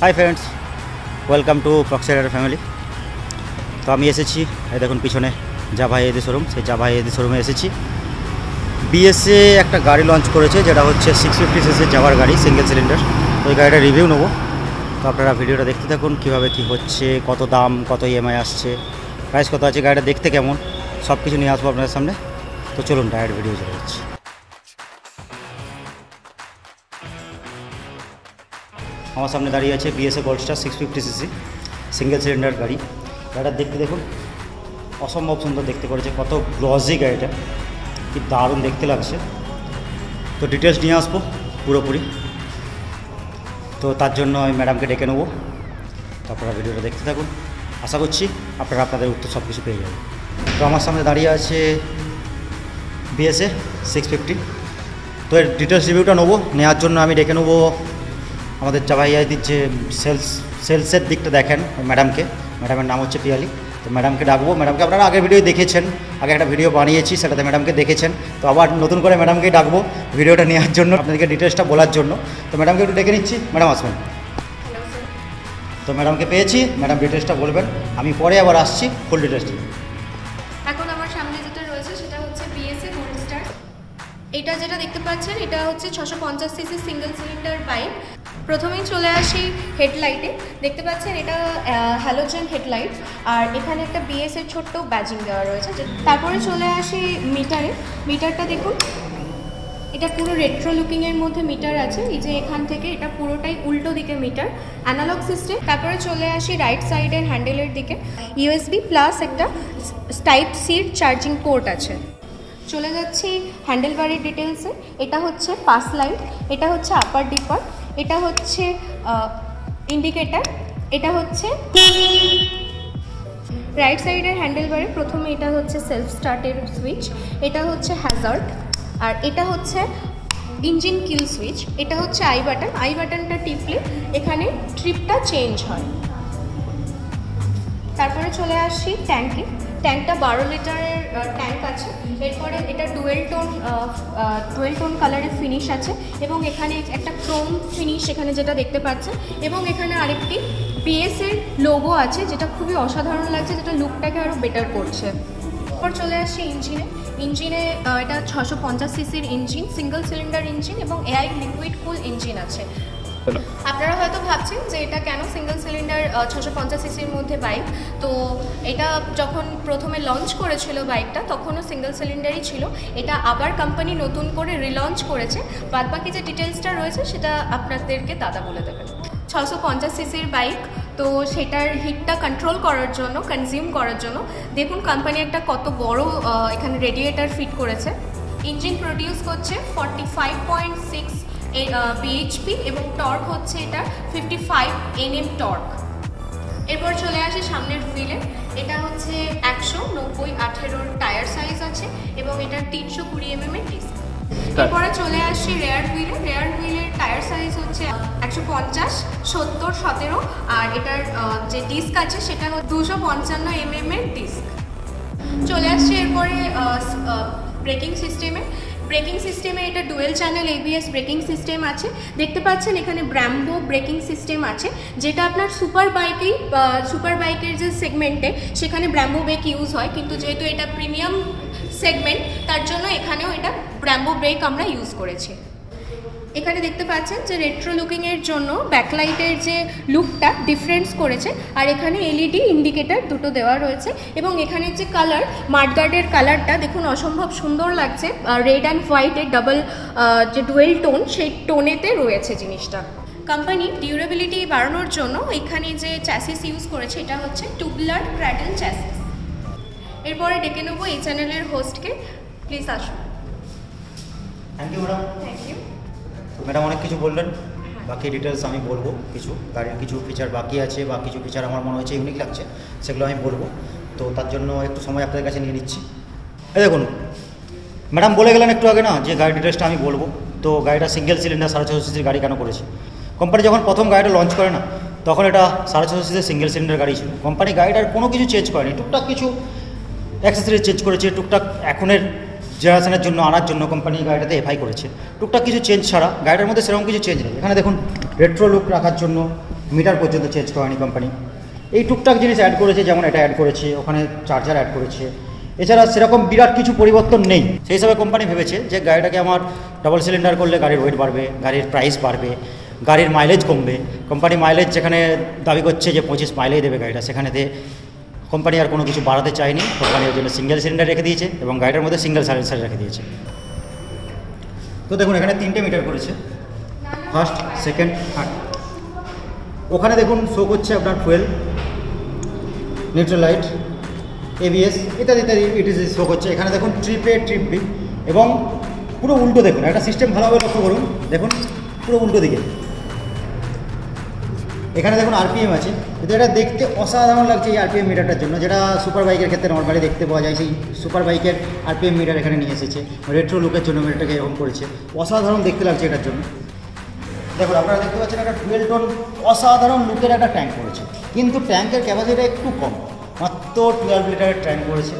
High friends, welcome to proxy rider family. তো আমি এসেছি, এই দেখুন পিছনে জাভা এদি শোরুম, সেই জাভা এদি শোরুমে এসেছি। বিএসএ একটা গাড়ি লঞ্চ করেছে, যেটা হচ্ছে 650cc জাভার গাড়ি, সিঙ্গেল সিলিন্ডার। তো ওই গাড়িটা রিভিউ নেবো। তো আপনারা ভিডিওটা দেখতে থাকুন, কীভাবে কী হচ্ছে, কত দাম, কত ইএমআই আসছে, প্রাইস কত আছে, গাড়িটা দেখতে কেমন, সব কিছু নিয়ে আসবো আপনাদের সামনে। তো চলুন ডাইরেক্ট ভিডিও চলে যাচ্ছে। আমার সামনে দাঁড়িয়ে আছে বিএসএ গোল্ডস্টার 650cc সিঙ্গেল সিলিন্ডার গাড়ি। গাড়িটা দেখতে দেখুন, অসম্ভব সুন্দর দেখতে করেছে, কত গ্লজি গাড়িটা, কি দারুণ দেখতে লাগছে। তো ডিটেলস নিয়ে আসবো পুরোপুরি। তো তার জন্য আমি ম্যাডামকে ডেকে নেবো। তো আপনারা ভিডিওটা দেখতে থাকুন, আশা করছি আপনারা আপনাদের উত্তর সব কিছু পেয়ে যাবেন। তো আমার সামনে দাঁড়িয়ে আছে বিএসএ 650। তো এর ডিটেলস রিভিউটা নেবো। নেওয়ার জন্য আমি ডেকে নেবো আমাদের জাভাইয়াদির যে সেলসের দিকটা দেখেন ম্যাডামকে। ম্যাডামের নাম হচ্ছে পিয়ালি। তো ম্যাডামকে ডাকবো। ম্যাডামকে আপনারা আগের ভিডিও দেখেছেন, আগে একটা ভিডিও বানিয়েছি, সেটাতে ম্যাডামকে দেখেছেন। তো আবার নতুন করে ম্যাডামকেই ডাকবো ভিডিওটা নেওয়ার জন্য, আপনাদেরকে ডিটেলসটা বলার জন্য। তো ম্যাডামকে একটু ডেকে নিচ্ছি। ম্যাডাম আসবেন। তো ম্যাডামকে পেয়েছি, ম্যাডাম ডিটেলসটা বলবেন, আমি পরে আবার আসছি ফুল ডিটেলসটা। এখন আমার সামনে যেটা রয়েছে সেটা হচ্ছে বিএসএ গোল্ডস্টার। এটা যেটা দেখতে পাচ্ছেন এটা হচ্ছে 650cc সিঙ্গেল সিলিন্ডার বাইক। প্রথমেই চলে আসি হেডলাইটে। দেখতে পাচ্ছেন এটা হ্যালোজেন হেডলাইট, আর এখানে একটা বিএসএর ছোট্ট ব্যাজিং দেওয়া রয়েছে। তারপরে চলে আসি মিটারে। মিটারটা দেখুন, এটা পুরো রেট্রো লুকিংয়ের মধ্যে মিটার আছে। এই যে এখান থেকে এটা পুরোটাই উল্টো দিকে মিটার, অ্যানালগ সিস্টেম। তারপরে চলে আসি রাইট সাইডের হ্যান্ডেলের দিকে। ইউএসবি প্লাস একটা টাইপ সির চার্জিং পোর্ট আছে। চলে যাচ্ছি হ্যান্ডেল বারের ডিটেলসে। এটা হচ্ছে পাস লাইট, এটা হচ্ছে আপার ডিপার, এটা হচ্ছে ইন্ডিকেটার, এটা হচ্ছে রাইট সাইডের হ্যান্ডেল বারে প্রথমে এটা হচ্ছে সেলফ স্টার্টের সুইচ, এটা হচ্ছে হ্যাজার্ড, আর এটা হচ্ছে ইঞ্জিন কিল সুইচ। এটা হচ্ছে আই বাটন। আই বাটনটা টিপলে এখানে ট্রিপটা চেঞ্জ হয়। তারপরে চলে আসি ট্যাঙ্কে। ট্যাঙ্কটা 12 লিটারের ট্যাঙ্ক আছে। এরপরে এটা ডুয়েল টোন কালারের ফিনিশ আছে, এবং এখানে একটা ক্রোম ফিনিশ এখানে যেটা দেখতে পাচ্ছেন, এবং এখানে আরেকটি বিএসএর লোগো আছে, যেটা খুবই অসাধারণ লাগছে, যেটা লুকটাকে আরও বেটার করছে। এরপর চলে আসছি ইঞ্জিনে। এটা 650cc engine, single cylinder engine, এবং এআই লিকুইড কুল ইঞ্জিন আছে। আপনারা হয়তো ভাবছেন যে এটা কেন সিঙ্গেল সিলিন্ডার 650cc মধ্যে বাইক। তো এটা যখন প্রথমে লঞ্চ করেছিল বাইকটা, তখনও সিঙ্গেল সিলিন্ডারই ছিল। এটা আবার কোম্পানি নতুন করে রিলঞ্চ করেছে। বাদবাকি যে ডিটেলসটা রয়েছে সেটা আপনাদেরকে দাদা বলে দেবেন। 650cc বাইক, তো সেটার হিটটা কন্ট্রোল করার জন্য, কনজিউম করার জন্য দেখুন কোম্পানি একটা কত বড় এখানে রেডিয়েটার ফিট করেছে। ইঞ্জিন প্রডিউস করছে 45.6 bhp, এবং টর্ক হচ্ছে এটা 55 Nm টর্ক। এরপর চলে আসে সামনের হুইলে। এটা হচ্ছে 190/18 টায়ার সাইজ আছে, এবং এটার 320 mm এর ডিস্ক। এরপরে চলে আসি রেয়ার হুইলের টায়ার সাইজ হচ্ছে 150, 70, 17, আর এটার যে ডিস্ক আছে সেটা হচ্ছে 255 mm এর ডিস্ক। চলে আসছে এরপরে ব্রেকিং সিস্টেমে এটা dual channel ABS braking system আছে। দেখতে পাচ্ছেন এখানে ব্র্যাম্বো ব্রেকিং সিস্টেম আছে, যেটা আপনার সুপার বাইকের যে সেগমেন্টে সেখানে ব্র্যাম্বো ব্রেক ইউজ হয়, কিন্তু যেহেতু এটা প্রিমিয়াম সেগমেন্ট তার জন্য এখানেও এটা ব্র্যাম্বো ব্রেক আমরা ইউজ করেছি। এখানে দেখতে পাচ্ছেন যে রেট্রো লুকিংয়ের জন্য ব্যাকলাইটের যে লুকটা ডিফারেন্স করেছে, আর এখানে LED ইন্ডিকেটার দুটো দেওয়া রয়েছে, এবং এখানে যে কালার মাডগার্ডের কালারটা দেখুন অসম্ভব সুন্দর লাগছে। রেড অ্যান্ড হোয়াইটের ডাবল যে ডুয়েল টোন, সেই টোনেতে রয়েছে জিনিসটা। কোম্পানি ডিউরেবিলিটি বাড়ানোর জন্য এখানে যে চ্যাসিস ইউজ করেছে এটা হচ্ছে টুবুলার ক্র্যাডল চ্যাসিস। এরপরে ডেকে নেবো এই চ্যানেলের হোস্টকে। প্লিজ আসুন। Thank you madam. Thank you madam, অনেক কিছু বললেন, বাকি ডিটেলস আমি বলবো। কিছু গাড়ির কিছু ফিচার বাকি আছে, বা কিছু ফিচার আমার মনে হচ্ছে ইউনিক লাগছে, সেগুলো আমি বলবো। তো তার জন্য একটু সময় আপনাদের কাছে নিয়ে নিচ্ছি। এই দেখুন, ম্যাডাম বলে গেলেন একটু আগে না যে গাড়ির ডিটেলসটা আমি বলবো। তো গাড়িটা সিঙ্গেল সিলিন্ডার 650cc গাড়ি কেন করেছে? কোম্পানি যখন প্রথম গাড়িটা লঞ্চ করে না, তখন এটা 650cc সিঙ্গেল সিলিন্ডার গাড়ি ছিল। কোম্পানি গাড়িটার কোনো কিছু চেঞ্জ করেনি, টুকটাক কিছু অ্যাক্সেসরিজ চেঞ্জ করেছে, টুকটাক এখনের জেনারেশনের জন্য আনার জন্য কোম্পানি গাড়িটাতে এফআই করেছে। টুকটাক কিছু চেঞ্জ ছাড়া গাড়িটার মধ্যে সেরকম কিছু চেঞ্জ নেই। এখানে দেখুন রেট্রো লুক রাখার জন্য মিটার পর্যন্ত চেঞ্জ করেনি কোম্পানি। এই টুকটাক জিনিস অ্যাড করেছে, যেমন এটা অ্যাড করেছে, ওখানে চার্জার অ্যাড করেছে, এছাড়া সেরকম বিরাট কিছু পরিবর্তন নেই। সেই হিসাবে কোম্পানি ভেবেছে যে গাড়িটাকে আমার ডবল সিলিন্ডার করলে গাড়ির ওয়েট বাড়বে, গাড়ির প্রাইস বাড়বে, গাড়ির মাইলেজ কমবে। কোম্পানি মাইলেজ যেখানে দাবি করছে যে 25 মাইলেজ দেবে গাড়িটা, সেখানেতে কোম্পানি আর কোনো কিছু বাড়াতে চায়নি। কোম্পানি ওর জন্য সিঙ্গেল সিলিন্ডার রেখে দিয়েছে এবং গাড়িটার মধ্যে সিঙ্গেল সাইলেন্সার রেখে দিয়েছে। তো দেখুন এখানে 3টে মিটার করেছে, ফার্স্ট, সেকেন্ড, থার্ড। ওখানে দেখুন শো করছে আপনার ফুয়েল, নিউট্রাল লাইট, ABS ইত্যাদি ইত্যাদি ইটিসি শো করছে। এখানে দেখুন ট্রিপ A, ট্রিপ B এবং পুরো উল্টো দেখুন, একটা সিস্টেম ভালোভাবে লক্ষ্য করুন, দেখুন পুরো উল্টো দিকে। এখানে দেখুন RPM আছে, কিন্তু এটা দেখতে অসাধারণ লাগছে এই RPM মিটারটার জন্য, যেটা সুপার বাইকের ক্ষেত্রে নর্মালি দেখতে পাওয়া যায়। সেই সুপার বাইকের RPM মিটার এখানে নিয়ে এসেছে, রেট্রো লুকের জন্য মিটারটাকে এরকম করেছে, অসাধারণ দেখতে লাগছে এটার জন্য। দেখুন আপনারা দেখতে পাচ্ছেন একটা 12 টন অসাধারণ লুকের একটা ট্যাঙ্ক করেছে, কিন্তু ট্যাঙ্কের ক্যাপাসিটি একটু কম, মাত্র 12 লিটারের ট্যাঙ্ক করেছে।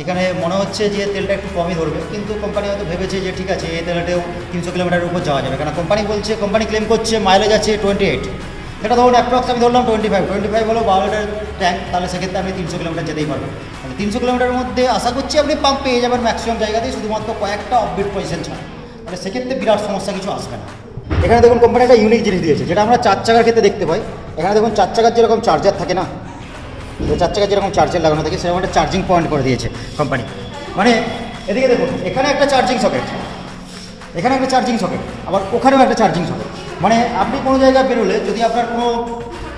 এখানে মনে হচ্ছে যে তেলটা একটু কমই ধরবে, কিন্তু কোম্পানি হয়তো ভেবেছে যে ঠিক আছে এই তেলটাও 300 কিলোমিটারের উপর যাওয়া যাবে, কারণ কোম্পানি বলছে, কোম্পানি ক্লেম করছে মাইলেজ আছে 28, এটা ধরুন অ্যাপ্রক্স আমি ধরলাম 25 হলো 12 লিটার ট্যাঙ্ক, তাহলে সেক্ষেত্রে আপনি 300 কিলোমিটার যেতেই পারবেন। মানে 300 কিলোমিটারের মধ্যে আশা করছি আপনি পাম্প পেয়ে যাবেন ম্যাক্সিমাম জায়গাতেই, শুধুমাত্র কয়েকটা অফবিট পজিশন ছাড়া, মানে সেক্ষেত্রে বিরাট সমস্যা কিছু আসবে না। এখানে দেখুন কোম্পানি একটা ইউনিক জিনিস দিয়েছে, যেটা আমরা 4 চাকার ক্ষেত্রে দেখতে পাই। এখানে দেখুন 4 চাকার যেরকম চার্জার থাকে না, 4 চাকার যেরকম চার্জার লাগানো থাকে, সেরকম একটা চার্জিং পয়েন্ট করে দিয়েছে কোম্পানি। মানে এদিকে দেখুন এখানে একটা চার্জিং সকেট, এখানে একটা চার্জিং সকেট, আবার ওখানেও একটা চার্জিং সকেট। মানে আপনি কোনো জায়গায় বেরোলে যদি আপনার কোনো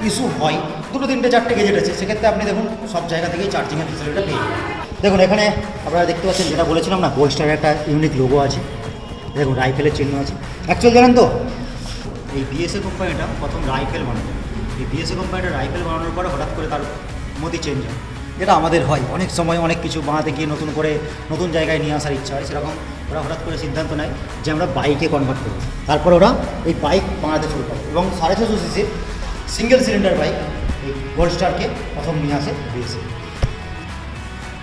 ইস্যু হয়, 2, 3, 4টে গেজেট আছে, সেক্ষেত্রে আপনি দেখুন সব জায়গা থেকেই চার্জিংয়ের ফেসিলিটিটা পেয়ে যাবেন। দেখুন এখানে আপনারা দেখতে পাচ্ছেন, যেটা বলেছিলাম না, গোল্ডস্টারের একটা ইউনিক লোগো আছে, দেখুন রাইফেলের চিহ্ন আছে। অ্যাকচুয়ালি জানেন তো এই BSA কোম্পানিটা প্রথম রাইফেল বানানো, এই BSA কোম্পানিটা রাইফেল বানানোর পরে হঠাৎ করে তার মতি চেঞ্জ হয়, যেটা আমাদের হয় অনেক সময়, অনেক কিছু বানাতে গিয়ে নতুন করে নতুন জায়গায় নিয়ে আসার ইচ্ছা হয়। সেরকম ওরা হঠাৎ করে সিদ্ধান্ত নেয় যে আমরা বাইকে কনভার্ট করব। তারপর ওরা এই বাইক বানাতে শুরু করে এবং 650 সিসির সিঙ্গেল সিলিন্ডার বাইক এই গোল্ডস্টারকে প্রথম নিয়ে আসে BSA।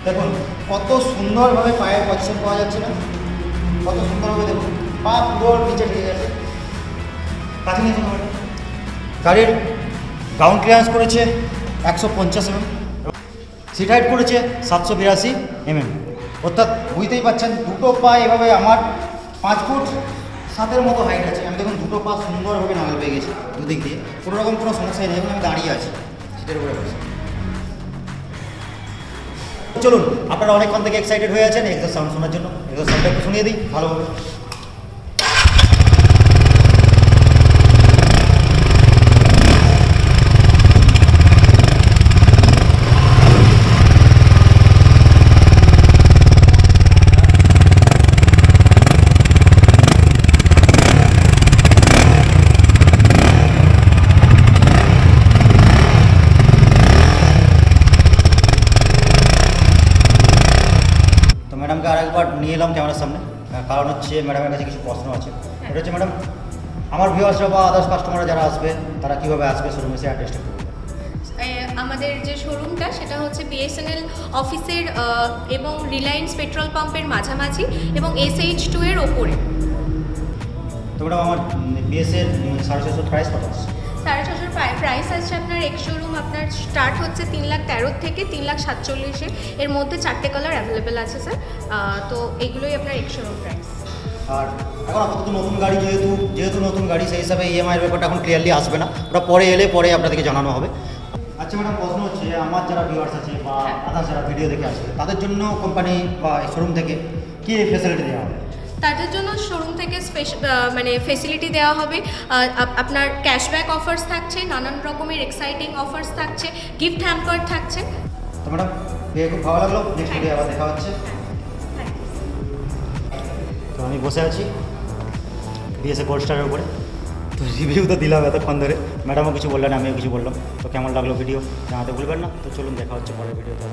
দেখুন কত সুন্দরভাবে পায়ের পজিশন পাওয়া যাচ্ছে না, কত সুন্দরভাবে দেখুন পা পুরো নিচে ঢেকে গেছে। কাছে নিয়ে গাড়ির গ্রাউন্ড ক্লিয়ারেন্স করেছে 150 mm, সিট হাইট করেছে 782 mm, অর্থাৎ বুঝতেই পারছেন দুটো পা এভাবে আমার 5 ফুট 7 মতো হাইট আছে। আমি দেখুন দুটো পা সুন্দরভাবে নাগাল পেয়ে গেছি দুদিক দিয়ে, কোনো রকম কোনো সমস্যাই নেই। আমি দাঁড়িয়ে আছি সিটের উপরে বসে। চলুন, আপনারা অনেকক্ষণ থেকে এক্সাইটেড হয়ে আছেন এক্সস্ট সাউন্ড শোনার জন্য, এক্সস্ট সাউন্ডটা একটু শুনিয়ে দিই ভালোভাবে। ম্যাডামকে আরেকবার নিয়ে এলাম ক্যামেরার সামনে, কারণ হচ্ছে ম্যাডামের কাছে কিছু প্রশ্ন আছে। এটা হচ্ছে ম্যাডাম, আমার ভিউয়ার্সরা বা আদার্স কাস্টমাররা যারা আসবে তারা কীভাবে আসবে শোরুমে, সে অ্যাড্রেসটা করবে। আমাদের যে শোরুমটা সেটা হচ্ছে BSNL অফিসের এবং রিলায়েন্স পেট্রোল পাম্পের মাঝামাঝি এবং SH2 এর ওপরে। তো ম্যাডাম আমার BSএর 650 প্রাইস কত আছে? 650 প্রাইস আছে আপনার এক শোরুম আপনার স্টার্ট হচ্ছে 3,13,000 থেকে 3,47,000 এর মধ্যে 4টে কালার অ্যাভেলেবেল আছে স্যার। তো এগুলোই আপনার এক শোরুম প্রাইস। আর এখন আপাতত নতুন গাড়ি যেহেতু নতুন গাড়ি, সেই হিসাবে EMI এর ব্যাপারটা এখন ক্লিয়ারলি আসবে না, ওটা পরে এলে পরে আপনাদেরকে জানানো হবে। আচ্ছা ম্যাডাম, প্রশ্ন হচ্ছে আমার যারা ভিউয়ার্স আছে বা আদার্স যারা ভিডিও দেখে আসবে, তাদের জন্য কোম্পানি বা শোরুম থেকে কী ফেসিলিটি দেওয়া হবে? তাদের জন্য শোরুম থেকে মানে ফেসিলিটি দেওয়া হবে। আপনার ক্যাশব্যাক অফার্স থাকছে, নানান রকমের এক্সাইটিং অফার্স থাকছে, গিফট হ্যাম্পার থাকছে। তো ম্যাডাম খুব ভালো লাগলো, নেক্সট ভিডিও আবার দেখা হচ্ছে। তো আমি বসে আছি BSA গোল্ডস্টারের উপরে, তো রিভিউ তো দিলাম এতক্ষণ ধরে, ম্যাডামও কিছু বললেন, আমিও কিছু বললাম। তো কেমন লাগলো ভিডিও জানাতে ভুলবেন না। তো চলুন দেখা হচ্ছে পরের ভিডিওতে।